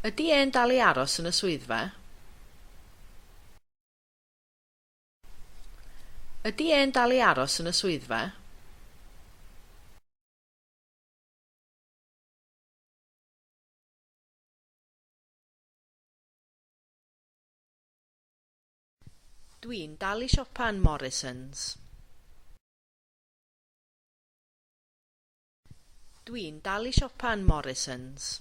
Ydy e'n dal i aros yn y swyddfa? Ydy e'n dal i aros yn y swyddfa? Dwi'n dal i siopa yn Morrisons. Dwi'n dal i siopa yn Morrisons.